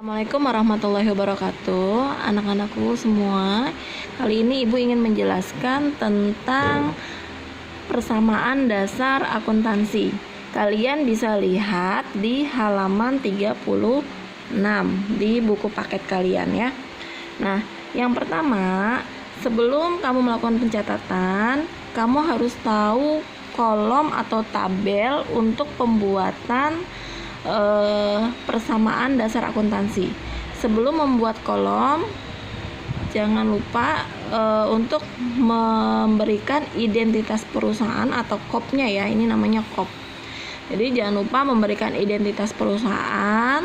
Assalamualaikum warahmatullahi wabarakatuh. Anak-anakku semua, kali ini Ibu ingin menjelaskan tentang persamaan dasar akuntansi. Kalian bisa lihat di halaman 36 di buku paket kalian ya. Nah, yang pertama, sebelum kamu melakukan pencatatan, kamu harus tahu kolom atau tabel untuk pembuatan persamaan dasar akuntansi. Sebelum membuat kolom, jangan lupa untuk memberikan identitas perusahaan atau KOP-nya ya. Ini namanya KOP. Jadi jangan lupa memberikan identitas perusahaan,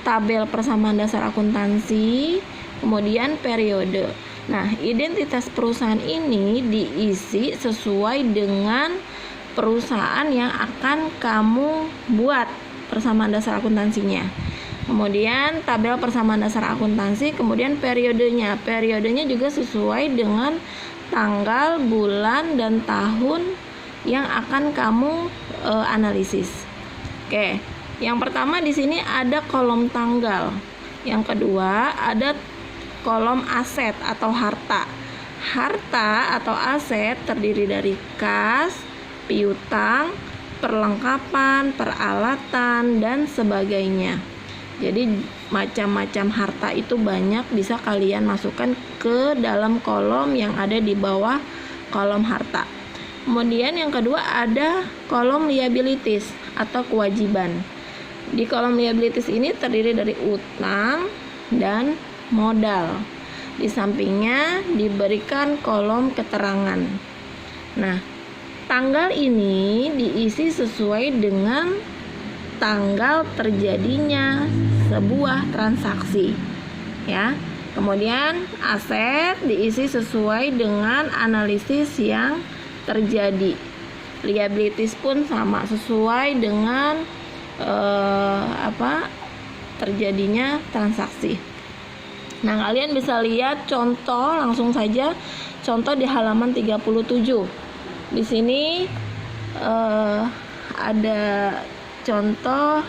tabel persamaan dasar akuntansi, kemudian periode. Nah, identitas perusahaan ini diisi sesuai dengan perusahaan yang akan kamu buat persamaan dasar akuntansinya. Kemudian tabel persamaan dasar akuntansi, kemudian periodenya. Periodenya juga sesuai dengan tanggal, bulan, dan tahun yang akan kamu analisis. Oke, yang pertama di sini ada kolom tanggal. Yang kedua ada kolom aset atau harta. Harta atau aset terdiri dari kas, piutang, perlengkapan, peralatan, dan sebagainya. Jadi macam-macam harta itu banyak, bisa kalian masukkan ke dalam kolom yang ada di bawah kolom harta. Kemudian yang kedua ada kolom liabilities atau kewajiban. Di kolom liabilities ini terdiri dari utang dan modal. Di sampingnya diberikan kolom keterangan. Nah, tanggal ini diisi sesuai dengan tanggal terjadinya sebuah transaksi ya. Kemudian aset diisi sesuai dengan analisis yang terjadi. Liabilities pun sama, sesuai dengan terjadinya transaksi. Nah, kalian bisa lihat contoh langsung saja, contoh di halaman 37. Di sini ada contoh,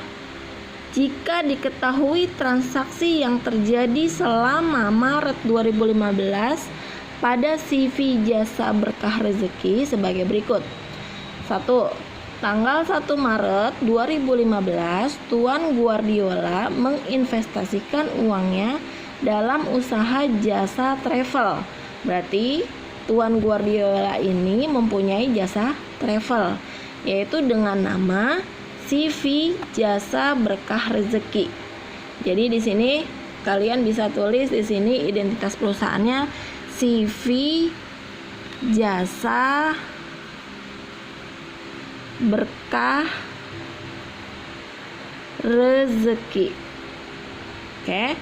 jika diketahui transaksi yang terjadi selama Maret 2015 pada CV Jasa Berkah Rezeki sebagai berikut. 1. Tanggal 1 Maret 2015, Tuan Guardiola menginvestasikan uangnya dalam usaha jasa travel. Berarti Tuan Guardiola ini mempunyai jasa travel, yaitu dengan nama CV Jasa Berkah Rezeki. Jadi di sini kalian bisa tulis di sini identitas perusahaannya CV Jasa Berkah Rezeki. Oke.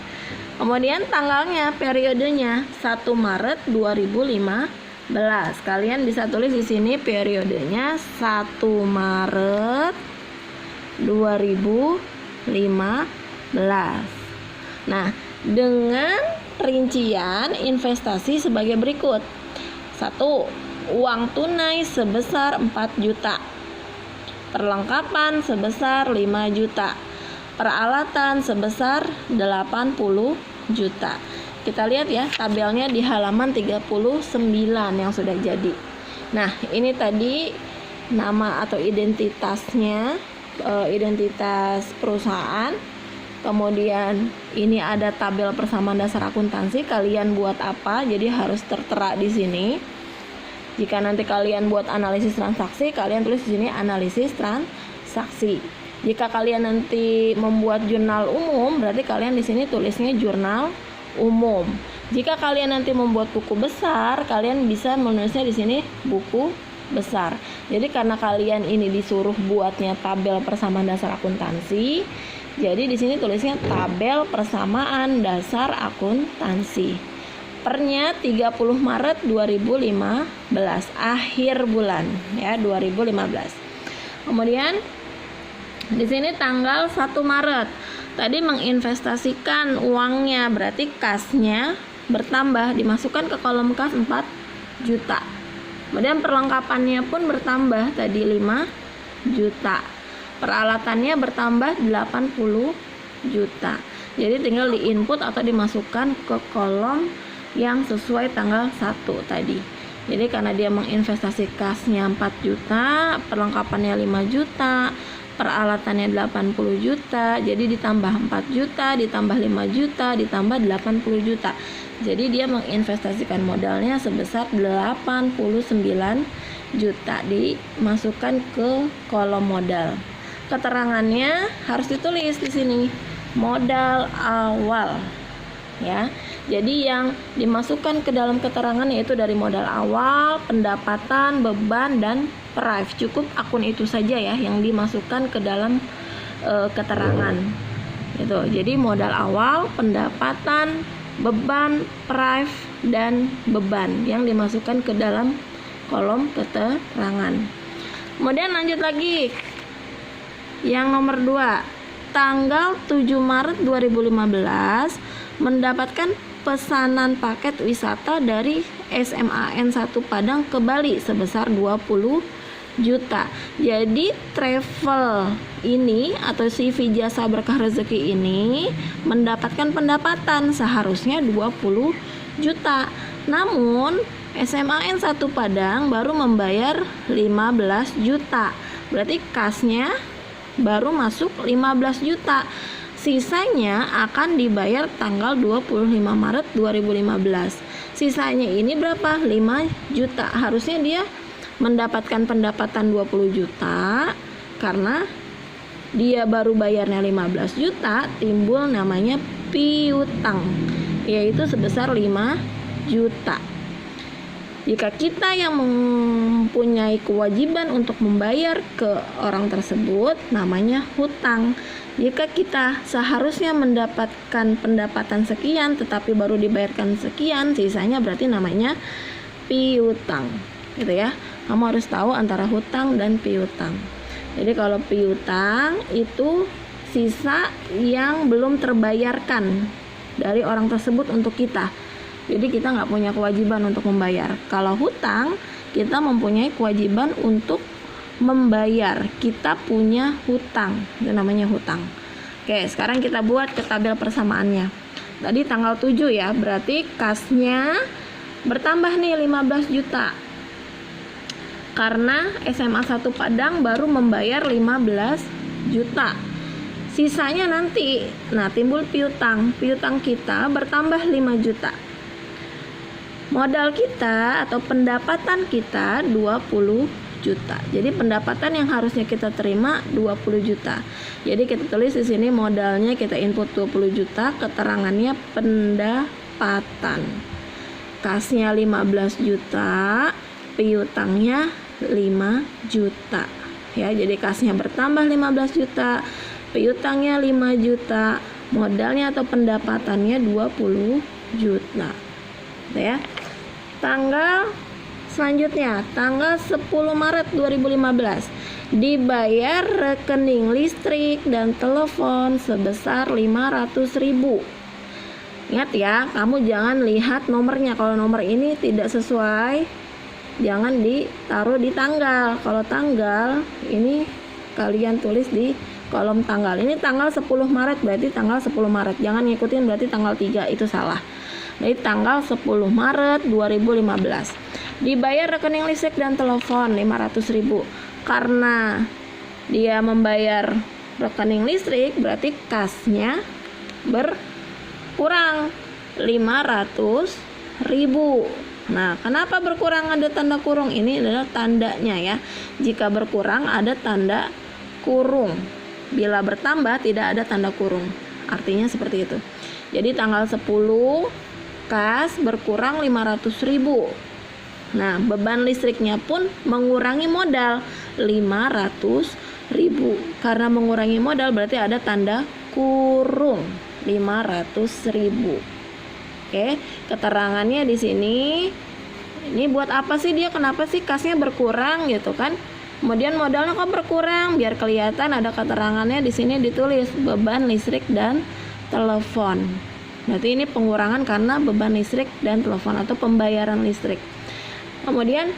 Kemudian tanggalnya, periodenya 1 Maret 2015. Kalian bisa tulis di sini periodenya 1 Maret 2015. Nah, dengan rincian investasi sebagai berikut. 1. Uang tunai sebesar 4 juta. Perlengkapan sebesar 5 juta. Peralatan sebesar 80 juta. Kita lihat ya tabelnya di halaman 39 yang sudah jadi. Nah, ini tadi nama atau identitasnya, identitas perusahaan. Kemudian ini ada tabel persamaan dasar akuntansi, kalian buat apa? Jadi harus tertera di sini. Jika nanti kalian buat analisis transaksi, kalian tulis di sini analisis transaksi. Jika kalian nanti membuat jurnal umum, berarti kalian di sini tulisnya jurnal umum. Jika kalian nanti membuat buku besar, kalian bisa menulisnya di sini buku besar. Jadi karena kalian ini disuruh buatnya tabel persamaan dasar akuntansi, jadi di sini tulisnya tabel persamaan dasar akuntansi. Pernya 30 Maret 2015, akhir bulan ya 2015. Kemudian di sini tanggal 1 Maret. Tadi menginvestasikan uangnya, berarti kasnya bertambah, dimasukkan ke kolom kas 4 juta. Kemudian perlengkapannya pun bertambah, tadi 5 juta. Peralatannya bertambah 80 juta. Jadi tinggal di input atau dimasukkan ke kolom yang sesuai tanggal 1 tadi. Jadi karena dia menginvestasi kasnya 4 juta, perlengkapannya 5 juta, peralatannya 80 juta, jadi ditambah 4 juta, ditambah 5 juta, ditambah 80 juta. Jadi dia menginvestasikan modalnya sebesar 89 juta, dimasukkan ke kolom modal. Keterangannya harus ditulis di sini, modal awal. Ya. Jadi yang dimasukkan ke dalam keterangan yaitu dari modal awal, pendapatan, beban, dan prive. Cukup akun itu saja ya yang dimasukkan ke dalam keterangan. Itu. Jadi modal awal, pendapatan, beban, prive, dan beban yang dimasukkan ke dalam kolom keterangan. Kemudian lanjut lagi. Yang nomor 2, tanggal 7 Maret 2015 mendapatkan pesanan paket wisata dari SMAN 1 Padang ke Bali sebesar 20 juta. Jadi travel ini atau CV jasa berkah rezeki ini mendapatkan pendapatan seharusnya 20 juta. Namun SMAN 1 Padang baru membayar 15 juta. Berarti kasnya baru masuk 15 juta. Sisanya akan dibayar tanggal 25 Maret 2015. Sisanya ini berapa? 5 juta. Harusnya dia mendapatkan pendapatan 20 juta karena dia baru bayarnya 15 juta, timbul namanya piutang, yaitu sebesar 5 juta. Jika kita yang mempunyai kewajiban untuk membayar ke orang tersebut, namanya hutang. Jika kita seharusnya mendapatkan pendapatan sekian tetapi baru dibayarkan sekian, sisanya berarti namanya piutang. Gitu ya. Kamu harus tahu antara hutang dan piutang. Jadi kalau piutang itu sisa yang belum terbayarkan dari orang tersebut untuk kita. Jadi kita nggak punya kewajiban untuk membayar. Kalau hutang, kita mempunyai kewajiban untuk membayar. Kita punya hutang, itu namanya hutang. Oke, sekarang kita buat ke tabel persamaannya. Tadi tanggal 7 ya, berarti kasnya bertambah nih 15 juta. Karena SMA 1 Padang baru membayar 15 juta. Sisanya nanti, nah timbul piutang. Piutang kita bertambah 5 juta. Modal kita atau pendapatan kita 20 juta. Jadi pendapatan yang harusnya kita terima 20 juta. Jadi kita tulis di sini modalnya kita input 20 juta, keterangannya pendapatan. Kasnya 15 juta, piutangnya 5 juta. Ya, jadi kasnya bertambah 15 juta, piutangnya 5 juta, modalnya atau pendapatannya 20 juta. Ya. Tanggal selanjutnya, tanggal 10 Maret 2015 dibayar rekening listrik dan telepon sebesar 500.000. Ingat ya, kamu jangan lihat nomornya. Kalau nomor ini tidak sesuai, jangan ditaruh di tanggal. Kalau tanggal ini kalian tulis di kolom tanggal. Ini tanggal 10 Maret berarti tanggal 10 Maret. Jangan ngikutin berarti tanggal 3, itu salah. Jadi tanggal 10 Maret 2015 dibayar rekening listrik dan telepon 500.000. Karena dia membayar rekening listrik berarti kasnya berkurang 500.000. Nah, kenapa berkurang ada tanda kurung? Ini adalah tandanya ya. Jika berkurang ada tanda kurung. Bila bertambah tidak ada tanda kurung. Artinya seperti itu. Jadi tanggal 10 kas berkurang 500.000. Nah, beban listriknya pun mengurangi modal 500.000. Karena mengurangi modal berarti ada tanda kurung 500.000. Oke, keterangannya di sini. Ini buat apa sih dia? Kenapa sih kasnya berkurang gitu kan? Kemudian modalnya kok berkurang? Biar kelihatan ada keterangannya di sini ditulis beban listrik dan telepon. Berarti ini pengurangan karena beban listrik dan telepon atau pembayaran listrik. Kemudian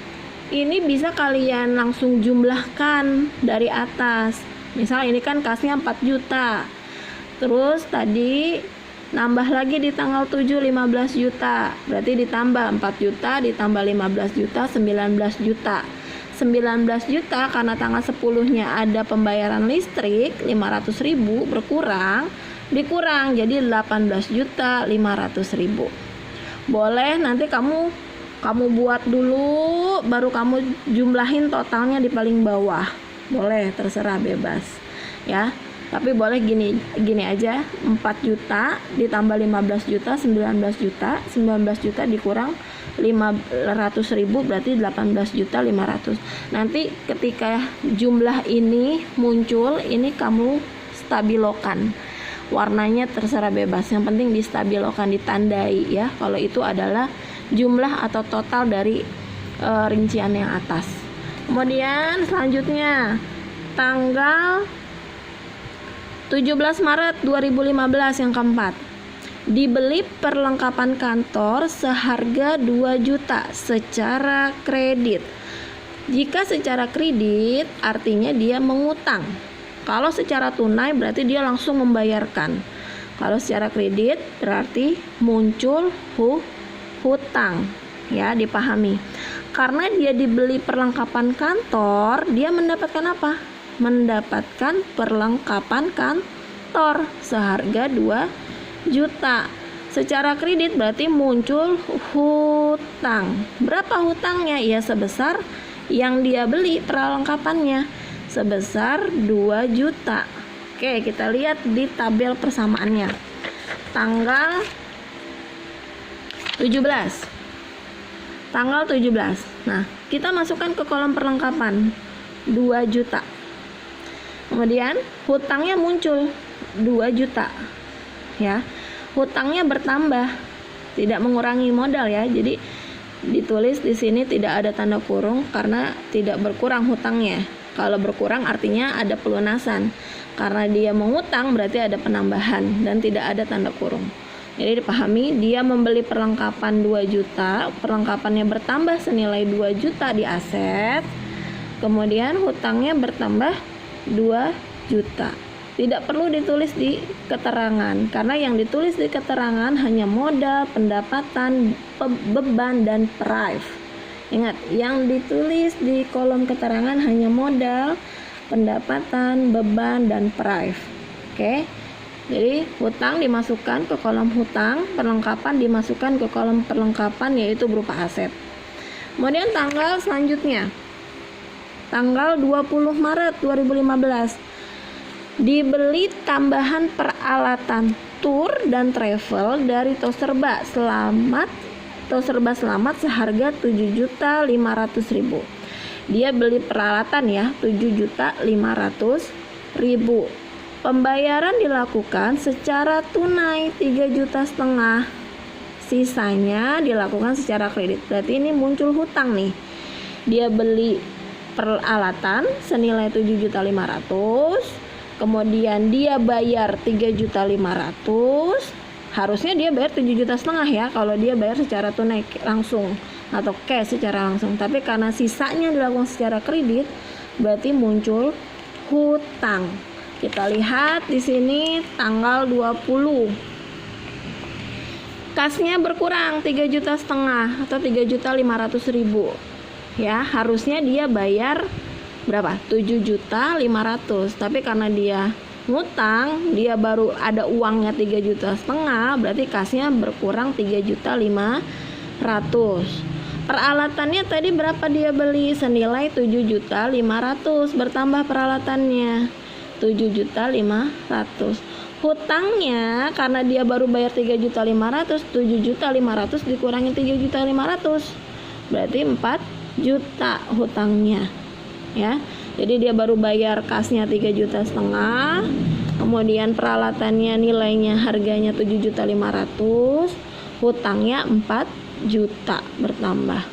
ini bisa kalian langsung jumlahkan dari atas. Misal ini kan kasnya 4 juta. Terus tadi nambah lagi di tanggal 7 15 juta. Berarti ditambah 4 juta ditambah 15 juta 19 juta. 19 juta karena tanggal 10-nya ada pembayaran listrik 500.000 berkurang, dikurang jadi 18 juta 500.000. Boleh nanti kamu buat dulu baru kamu jumlahin totalnya di paling bawah. Boleh, terserah, bebas ya. Tapi boleh gini aja, 4 juta ditambah 15 juta 19 juta, 19 juta dikurang 500.000 berarti 18 juta 500. Nanti ketika jumlah ini muncul, ini kamu stabilokan. Warnanya terserah bebas, yang penting distabilokan, ditandai ya, kalau itu adalah jumlah atau total dari rincian yang atas. Kemudian selanjutnya tanggal 17 Maret 2015 yang keempat. Dibeli perlengkapan kantor seharga 2 juta secara kredit. Jika secara kredit artinya dia mengutang. Kalau secara tunai berarti dia langsung membayarkan. Kalau secara kredit berarti muncul hutang. Ya, dipahami. Karena dia dibeli perlengkapan kantor, dia mendapatkan apa? Mendapatkan perlengkapan kantor seharga 2 juta. Secara kredit berarti muncul hutang. Berapa hutangnya? Ya sebesar yang dia beli perlengkapannya, sebesar 2 juta. Oke, kita lihat di tabel persamaannya. Tanggal 17. Tanggal 17. Nah, kita masukkan ke kolom perlengkapan 2 juta. Kemudian hutangnya muncul 2 juta. Ya. Hutangnya bertambah, tidak mengurangi modal ya. Jadi ditulis di sini tidak ada tanda kurung karena tidak berkurang hutangnya. Kalau berkurang artinya ada pelunasan. Karena dia mengutang berarti ada penambahan dan tidak ada tanda kurung. Jadi dipahami, dia membeli perlengkapan 2 juta, perlengkapannya bertambah senilai 2 juta di aset. Kemudian hutangnya bertambah 2 juta. Tidak perlu ditulis di keterangan, karena yang ditulis di keterangan hanya modal, pendapatan, beban, dan prive. Ingat, yang ditulis di kolom keterangan hanya modal, pendapatan, beban, dan prive. Oke. Jadi hutang dimasukkan ke kolom hutang, perlengkapan dimasukkan ke kolom perlengkapan, yaitu berupa aset. Kemudian tanggal selanjutnya, tanggal 20 Maret 2015, dibeli tambahan peralatan tour dan travel dari Toserba Selamat seharga 7.500.000. Dia beli peralatan ya, 7.500.000. Pembayaran dilakukan secara tunai 3,5 juta. Sisanya dilakukan secara kredit. Berarti ini muncul hutang nih. Dia beli peralatan senilai 7.500.000. Kemudian dia bayar 3.500.000. Harusnya dia bayar 7,5 juta ya kalau dia bayar secara tunai langsung atau cash secara langsung. Tapi karena sisanya dilakukan secara kredit, berarti muncul hutang. Kita lihat di sini tanggal 20. Kasnya berkurang 3,5 juta atau 3.500.000. Ya, harusnya dia bayar berapa? 7.500.000. Tapi karena dia ngutang, dia baru ada uangnya 3,5 juta, berarti kasnya berkurang 3.500.000. Peralatannya tadi berapa dia beli? Senilai 7.500.000, bertambah peralatannya 7.500.000. Hutangnya karena dia baru bayar 3.500.000, 7.500.000 dikurangi 3.500.000 berarti 4 juta hutangnya ya. Jadi dia baru bayar kasnya 3,5 juta, kemudian peralatannya nilainya harganya 7.500.000, hutangnya 4 juta bertambah.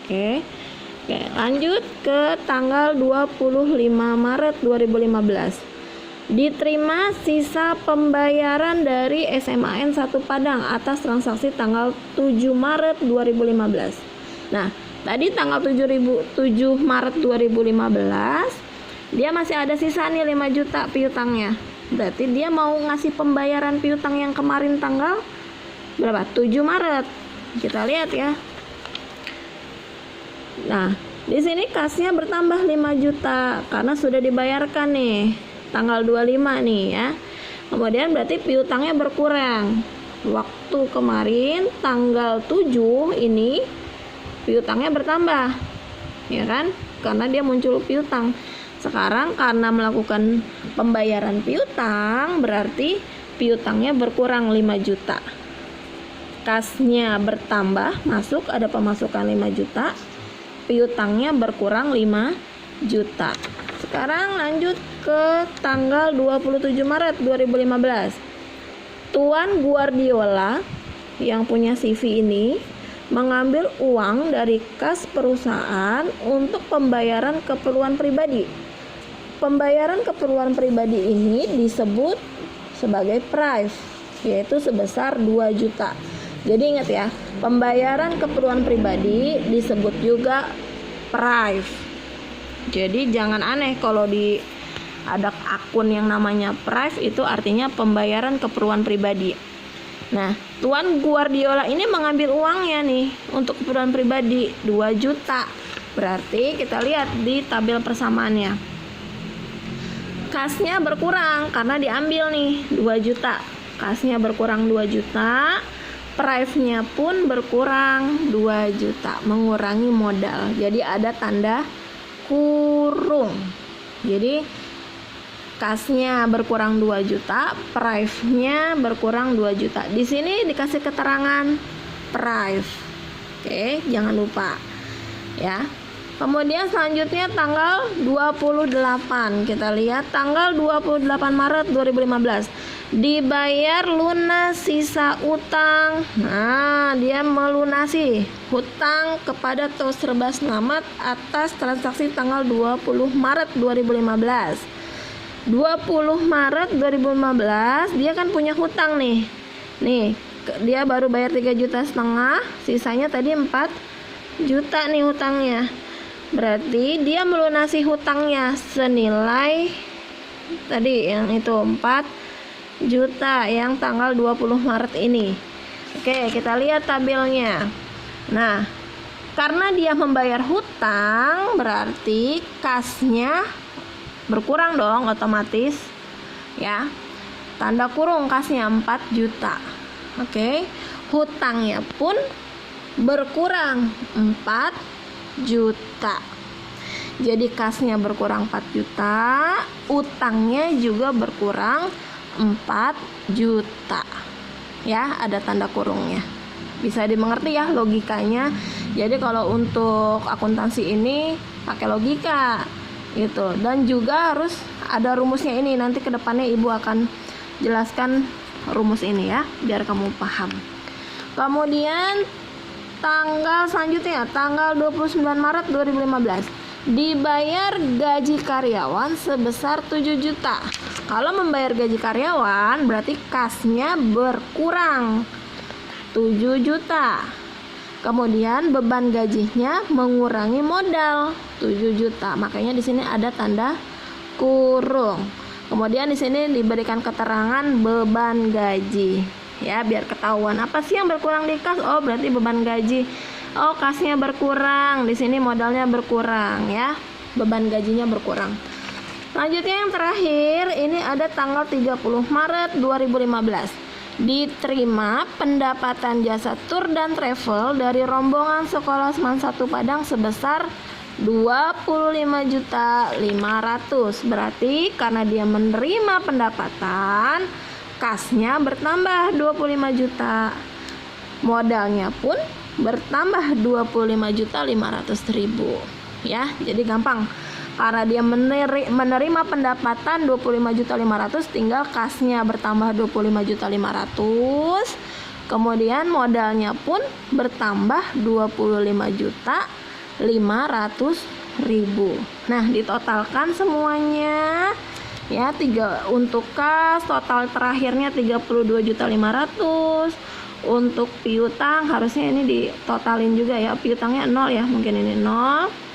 Oke, lanjut ke tanggal 25 Maret 2015. Diterima sisa pembayaran dari SMAN 1 Padang atas transaksi tanggal 7 Maret 2015. Nah, tadi tanggal 7 Maret 2015 dia masih ada sisa nih 5 juta piutangnya. Berarti dia mau ngasih pembayaran piutang yang kemarin tanggal berapa? 7 Maret. Kita lihat ya. Nah, di sini kasnya bertambah 5 juta karena sudah dibayarkan nih tanggal 25 nih ya. Kemudian berarti piutangnya berkurang. Waktu kemarin tanggal 7 ini piutangnya bertambah. Ya kan? Karena dia muncul piutang. Sekarang karena melakukan pembayaran piutang berarti piutangnya berkurang 5 juta. Kasnya bertambah, masuk ada pemasukan 5 juta. Piutangnya berkurang 5 juta. Sekarang lanjut ke tanggal 27 Maret 2015. Tuan Guardiola yang punya CV ini mengambil uang dari kas perusahaan untuk pembayaran keperluan pribadi. Pembayaran keperluan pribadi ini disebut sebagai prive, yaitu sebesar 2 juta. Jadi ingat ya, pembayaran keperluan pribadi disebut juga prive. Jadi jangan aneh kalau ada akun yang namanya prive, itu artinya pembayaran keperluan pribadi. Nah, Tuan Guardiola ini mengambil uangnya nih untuk keperluan pribadi 2 juta. Berarti kita lihat di tabel persamaannya. Kasnya berkurang karena diambil nih 2 juta. Kasnya berkurang 2 juta. Prive-nya pun berkurang 2 juta, mengurangi modal. Jadi ada tanda kurung. Jadi kasnya berkurang 2 juta, prive-nya berkurang 2 juta. Di sini dikasih keterangan prive. Oke, jangan lupa ya. Kemudian selanjutnya tanggal 28. Kita lihat tanggal 28 Maret 2015. Dibayar lunas sisa utang. Nah, dia melunasi hutang kepada Tos Serba Selamat atas transaksi tanggal 20 Maret 2015. 20 Maret 2015 dia kan punya hutang nih. Nih, dia baru bayar 3,5 juta, sisanya tadi 4 juta nih hutangnya. Berarti dia melunasi hutangnya senilai tadi yang itu 4 juta yang tanggal 20 Maret ini. Oke, kita lihat tabelnya. Nah, karena dia membayar hutang berarti kasnya berkurang dong otomatis ya. Tanda kurung kasnya 4 juta. Oke. Hutangnya pun berkurang 4 juta. Jadi kasnya berkurang 4 juta, utangnya juga berkurang 4 juta. Ya, ada tanda kurungnya. Bisa dimengerti ya logikanya. Jadi kalau untuk akuntansi ini pakai logika gitu, dan juga harus ada rumusnya ini. Nanti kedepannya ibu akan jelaskan rumus ini ya, biar kamu paham. Kemudian tanggal selanjutnya tanggal 29 Maret 2015 dibayar gaji karyawan sebesar 7 juta. Kalau membayar gaji karyawan berarti kasnya berkurang 7 juta. Kemudian beban gajinya mengurangi modal 7 juta. Makanya di sini ada tanda kurung. Kemudian di sini diberikan keterangan beban gaji. Ya, biar ketahuan apa sih yang berkurang di kas. Oh, berarti beban gaji. Oh, kasnya berkurang. Di sini modalnya berkurang ya. Beban gajinya berkurang. Selanjutnya yang terakhir, ini ada tanggal 30 Maret 2015. Diterima pendapatan jasa tur dan travel dari rombongan sekolah Seman 1 Padang sebesar 25.500.000. Berarti karena dia menerima pendapatan, kasnya bertambah 25 juta. Modalnya pun bertambah 25.500.000. Ya, jadi gampang. Karena dia menerima pendapatan 25.500.000, tinggal kasnya bertambah 25.500.000. Kemudian modalnya pun bertambah 25.500.000. Nah, ditotalkan semuanya ya, untuk kas total terakhirnya 32.500.000. Untuk piutang harusnya ini ditotalin juga ya, piutangnya 0 ya, mungkin ini 0.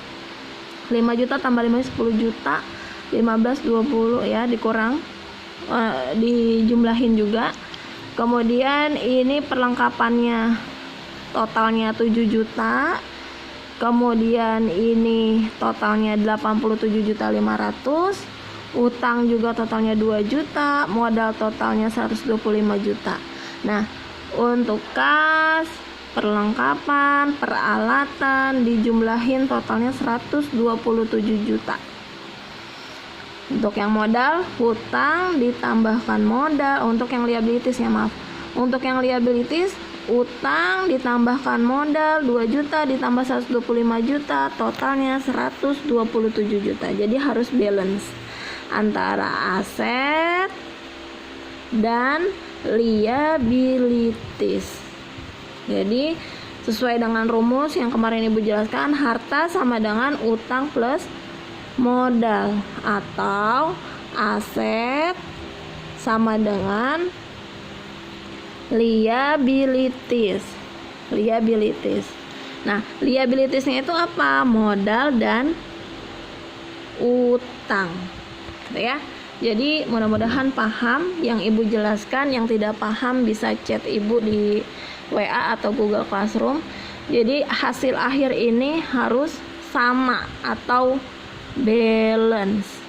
5 juta tambah 5 10 juta, 15 20 ya, dikurang dijumlahin juga. Kemudian ini perlengkapannya totalnya 7 juta. Kemudian ini totalnya 87.500.000. Utang juga totalnya 2 juta, modal totalnya 125 juta. Nah, untuk kas, perlengkapan, peralatan dijumlahin totalnya 127 juta. Untuk yang modal, hutang ditambahkan modal. Untuk yang liabilities ya maaf. Untuk yang liabilities, utang ditambahkan modal 2 juta ditambah 125 juta, totalnya 127 juta. Jadi harus balance antara aset dan liabilities. Jadi sesuai dengan rumus yang kemarin Ibu jelaskan, harta sama dengan utang plus modal, atau aset sama dengan liabilities. Nah, liabilitiesnya itu apa? Modal dan utang, gitu ya. Jadi mudah-mudahan paham yang Ibu jelaskan. Yang tidak paham bisa chat Ibu di WA atau Google Classroom. Jadi hasil akhir ini harus sama atau balance.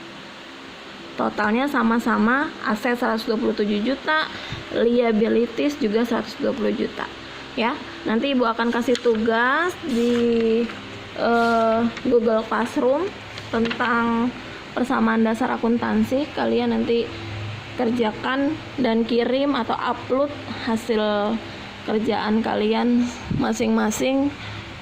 Totalnya sama-sama, aset 127 juta, liabilities juga 120 juta. Ya, nanti Ibu akan kasih tugas di Google Classroom tentang persamaan dasar akuntansi. Kalian nanti kerjakan dan kirim atau upload hasil kerjaan kalian masing-masing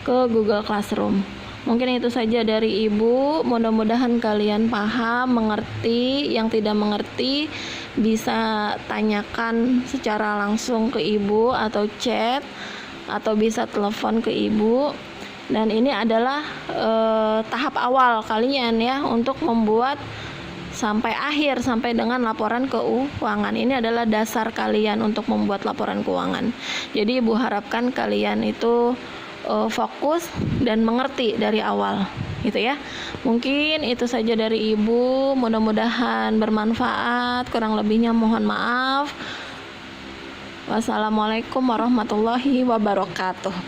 ke Google Classroom. Mungkin itu saja dari Ibu. Mudah-mudahan kalian paham, mengerti. Yang tidak mengerti bisa tanyakan secara langsung ke Ibu atau chat, atau bisa telepon ke Ibu. Dan ini adalah tahap awal kalian ya untuk membuat sampai akhir, sampai dengan laporan keuangan. Ini adalah dasar kalian untuk membuat laporan keuangan. Jadi Ibu harapkan kalian itu fokus dan mengerti dari awal, gitu ya. Mungkin itu saja dari Ibu. Mudah-mudahan bermanfaat. Kurang lebihnya mohon maaf. Wassalamualaikum warahmatullahi wabarakatuh.